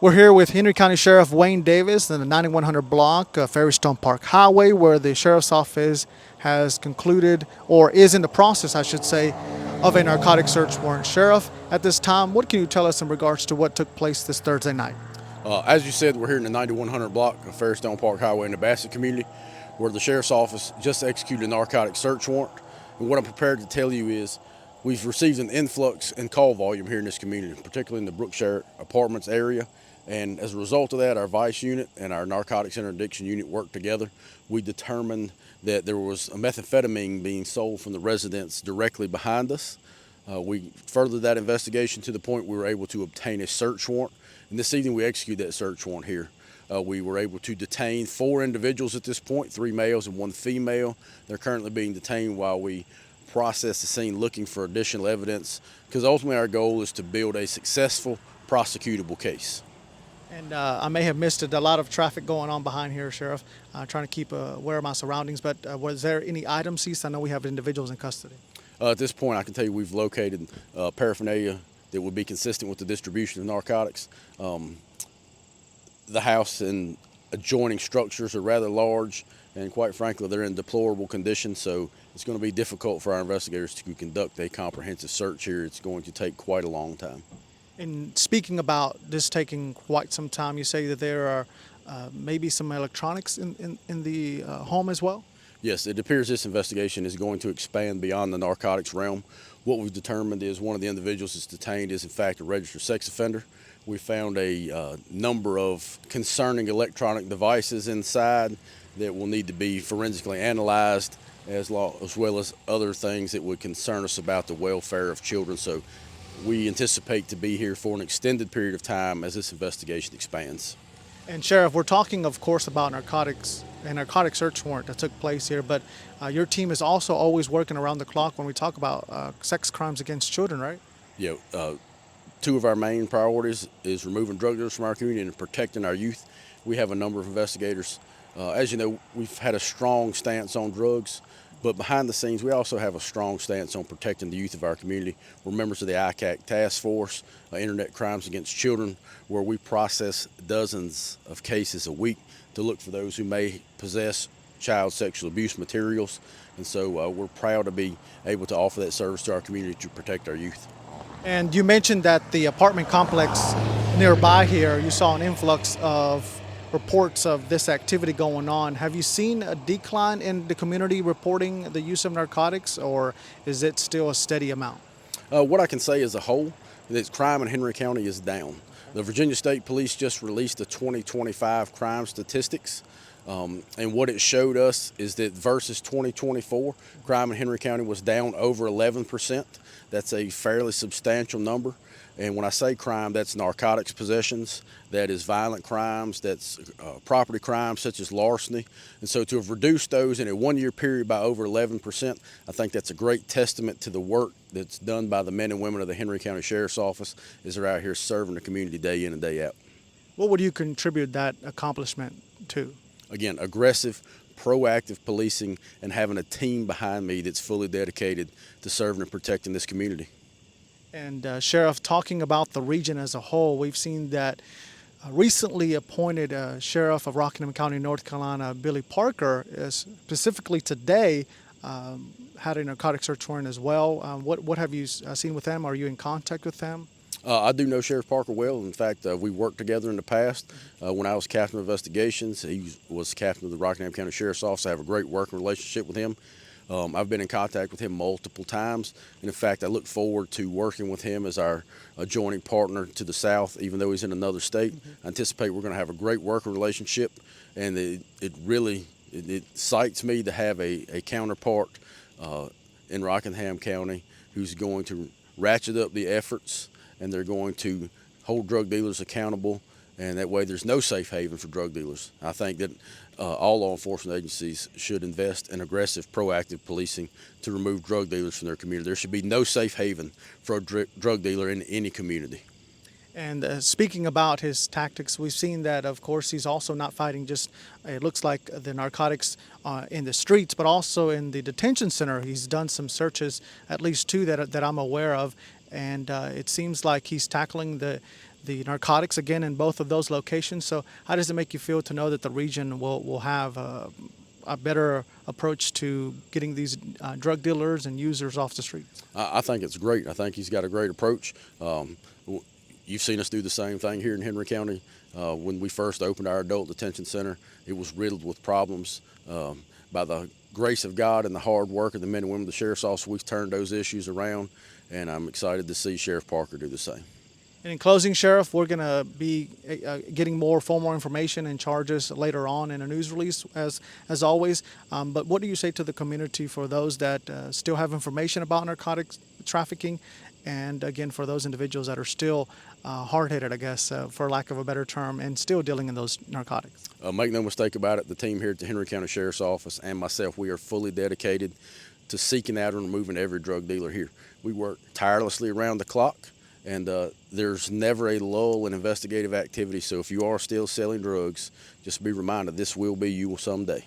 We're here with Henry County Sheriff Wayne Davis in the 9100 block of Fairystone Park Highway, where the Sheriff's Office has concluded, or is in the process, I should say, of a narcotic search warrant. Sheriff, at this time, what can you tell us in regards to what took place this Thursday night? As you said, we're here in the 9100 block of Fairystone Park Highway in the Bassett community, where the Sheriff's Office just executed a narcotic search warrant. And what I'm prepared to tell you is we've received an influx in call volume here in this community, particularly in the Brookshire Apartments area. And as a result of that, our Vice unit and our Narcotics Interdiction unit worked together. We determined that there was a methamphetamine being sold from the residence directly behind us. We furthered that investigation to the point we were able to obtain a search warrant. And this evening we executed that search warrant here. We were able to detain 4 individuals at this point, 3 males and 1 female. They're currently being detained while we process the scene looking for additional evidence, because ultimately our goal is to build a successful prosecutable case. And I may have missed it. A lot of traffic going on behind here, Sheriff. Trying to keep aware of my surroundings. But was there any items seized? I know we have individuals in custody. At this point, I can tell you we've located paraphernalia that would be consistent with the distribution of narcotics. The house and adjoining structures are rather large, and quite frankly, they're in deplorable condition. So it's going to be difficult for our investigators to conduct a comprehensive search here. It's going to take quite a long time. And speaking about this taking quite some time, you say that there are maybe some electronics in the home as well? Yes, it appears this investigation is going to expand beyond the narcotics realm. What we've determined is one of the individuals that's detained is in fact a registered sex offender. We found a number of concerning electronic devices inside that will need to be forensically analyzed, as well as other things that would concern us about the welfare of children. So we anticipate to be here for an extended period of time as this investigation expands. And Sheriff, we're talking, of course, about narcotics, a narcotic search warrant that took place here, but your team is also always working around the clock when we talk about sex crimes against children, right? Yeah, 2 of our main priorities is removing drug dealers from our community and protecting our youth. We have a number of investigators. As you know, we've had a strong stance on drugs, but behind the scenes, we also have a strong stance on protecting the youth of our community. We're members of the ICAC Task Force, Internet Crimes Against Children, where we process dozens of cases a week to look for those who may possess child sexual abuse materials. And so we're proud to be able to offer that service to our community to protect our youth. And you mentioned that the apartment complex nearby here, you saw an influx of reports of this activity going on. Have you seen a decline in the community reporting the use of narcotics, or is it still a steady amount? What I can say as a whole is crime in Henry County is down. The Virginia State Police just released the 2025 crime statistics, and what it showed us is that versus 2024, crime in Henry County was down over 11%. That's a fairly substantial number. And when I say crime, that's narcotics possessions, that is violent crimes, that's property crimes such as larceny. And so to have reduced those in a 1-year period by over 11%, I think that's a great testament to the work that's done by the men and women of the Henry County Sheriff's Office as they're out here serving the community day in and day out. What would you contribute that accomplishment to? Again, aggressive, proactive policing and having a team behind me that's fully dedicated to serving and protecting this community. And Sheriff, talking about the region as a whole, we've seen that recently appointed Sheriff of Rockingham County, North Carolina, Billy Parker, is specifically today had a narcotic search warrant as well. What have you seen with them? Are you in contact with them? I do know Sheriff Parker well. In fact, we worked together in the past. When I was captain of investigations, he was captain of the Rockingham County Sheriff's Office. I have a great working relationship with him. I've been in contact with him multiple times, and in fact, I look forward to working with him as our adjoining partner to the south, even though he's in another state. I anticipate we're going to have a great working relationship, and it really excites me to have a counterpart in Rockingham County who's going to ratchet up the efforts, and they're going to hold drug dealers accountable, and that way there's no safe haven for drug dealers. I think that all law enforcement agencies should invest in aggressive, proactive policing to remove drug dealers from their community. There should be no safe haven for a drug dealer in any community. And speaking about his tactics, we've seen that, of course, he's also not fighting just, it looks like, the narcotics in the streets, but also in the detention center. He's done some searches, at least 2 that I'm aware of, and it seems like he's tackling the the narcotics again in both of those locations. So how does it make you feel to know that the region will have a better approach to getting these drug dealers and users off the streets? I think it's great. I think he's got a great approach. You've seen us do the same thing here in Henry County. When we first opened our adult detention center, it was riddled with problems. By the grace of God and the hard work of the men and women of the Sheriff's Office, we've turned those issues around, and I'm excited to see Sheriff Parker do the same. And in closing, Sheriff, we're going to be getting more formal information and charges later on in a news release, as always. But what do you say to the community for those that still have information about narcotics trafficking, and again for those individuals that are still hard-headed, I guess, for lack of a better term, and still dealing in those narcotics? Make no mistake about it, the team here at the Henry County Sheriff's Office and myself, we are fully dedicated to seeking out and removing every drug dealer here. We work tirelessly around the clock. And there's never a lull in investigative activity. So if you are still selling drugs, just be reminded this will be you someday.